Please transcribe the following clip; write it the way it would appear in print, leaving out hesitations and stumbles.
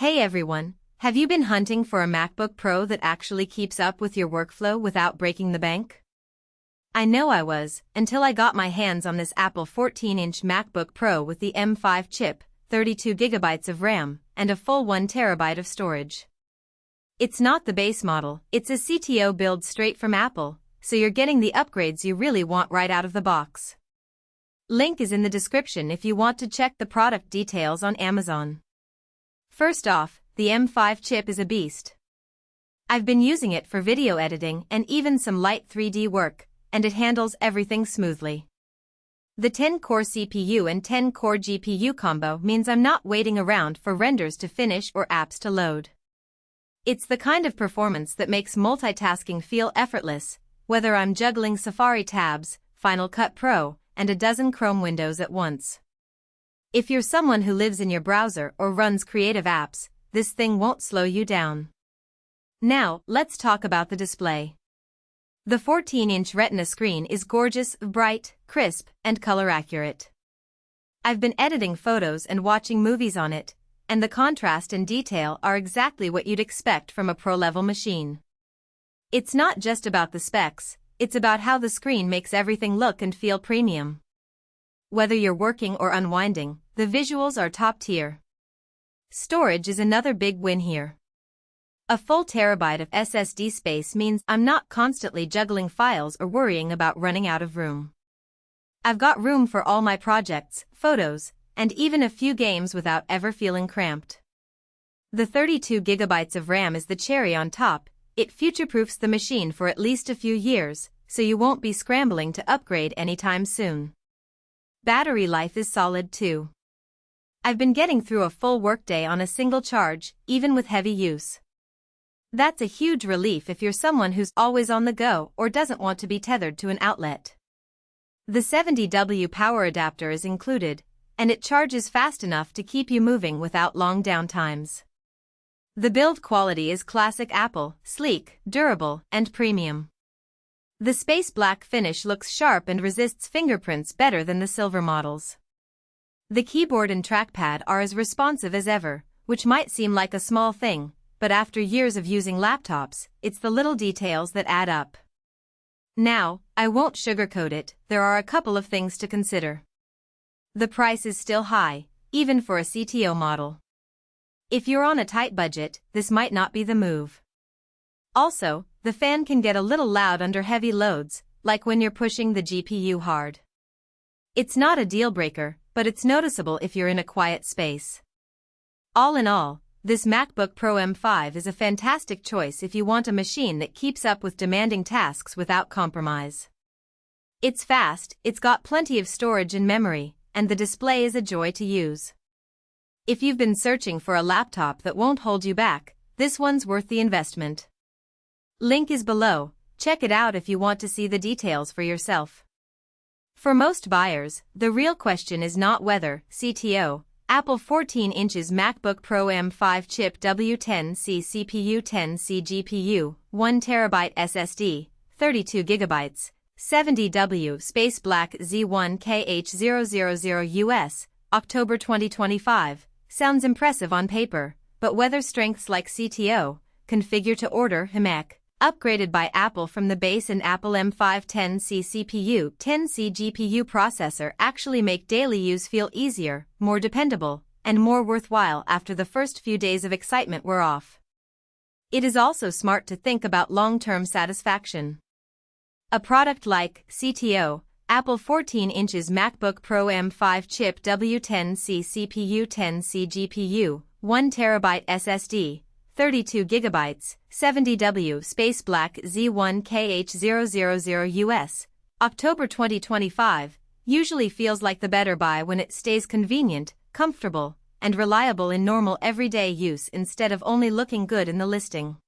Hey everyone, have you been hunting for a MacBook Pro that actually keeps up with your workflow without breaking the bank? I know I was, until I got my hands on this Apple 14-inch MacBook Pro with the M5 chip, 32GB of RAM, and a full 1TB of storage. It's not the base model, it's a CTO build straight from Apple, so you're getting the upgrades you really want right out of the box. Link is in the description if you want to check the product details on Amazon. First off, the M5 chip is a beast. I've been using it for video editing and even some light 3D work, and it handles everything smoothly. The 10-core CPU and 10-core GPU combo means I'm not waiting around for renders to finish or apps to load. It's the kind of performance that makes multitasking feel effortless, whether I'm juggling Safari tabs, Final Cut Pro, and a dozen Chrome windows at once. If you're someone who lives in your browser or runs creative apps, this thing won't slow you down. Now, let's talk about the display. The 14-inch Retina screen is gorgeous, bright, crisp, and color accurate. I've been editing photos and watching movies on it, and the contrast and detail are exactly what you'd expect from a pro-level machine. It's not just about the specs, it's about how the screen makes everything look and feel premium. Whether you're working or unwinding, the visuals are top tier. Storage is another big win here. A full terabyte of SSD space means I'm not constantly juggling files or worrying about running out of room. I've got room for all my projects, photos, and even a few games without ever feeling cramped. The 32GB of RAM is the cherry on top. It future-proofs the machine for at least a few years, so you won't be scrambling to upgrade anytime soon. Battery life is solid too. I've been getting through a full workday on a single charge, even with heavy use. That's a huge relief if you're someone who's always on the go or doesn't want to be tethered to an outlet. The 70W power adapter is included, and it charges fast enough to keep you moving without long downtimes. The build quality is classic Apple, sleek, durable, and premium. The space black finish looks sharp and resists fingerprints better than the silver models. The keyboard and trackpad are as responsive as ever, which might seem like a small thing, but after years of using laptops, it's the little details that add up. Now, I won't sugarcoat it, there are a couple of things to consider. The price is still high, even for a CTO model. If you're on a tight budget, this might not be the move. Also, the fan can get a little loud under heavy loads, like when you're pushing the GPU hard. It's not a deal breaker, but it's noticeable if you're in a quiet space. All in all, this MacBook Pro M5 is a fantastic choice if you want a machine that keeps up with demanding tasks without compromise. It's fast, it's got plenty of storage and memory, and the display is a joy to use. If you've been searching for a laptop that won't hold you back, this one's worth the investment. Link is below, check it out if you want to see the details for yourself. For most buyers, the real question is not whether, CTO, Apple 14 inches MacBook Pro M5 chip W10C CPU 10C GPU, 1TB SSD, 32GB, 70W Space Black Z1KH000 US, October 2025, sounds impressive on paper, but whether strengths like CTO, configure to order HMEC, upgraded by Apple from the base and Apple M5 10C CPU, 10C GPU processor actually make daily use feel easier, more dependable, and more worthwhile after the first few days of excitement were off. It is also smart to think about long-term satisfaction. A product like CTO, Apple 14 inches MacBook Pro M5 chip W10C CPU 10C GPU, 1TB SSD, 32GB, 70W Space Black Z1KH000 US, October 2025, usually feels like the better buy when it stays convenient, comfortable, and reliable in normal everyday use instead of only looking good in the listing.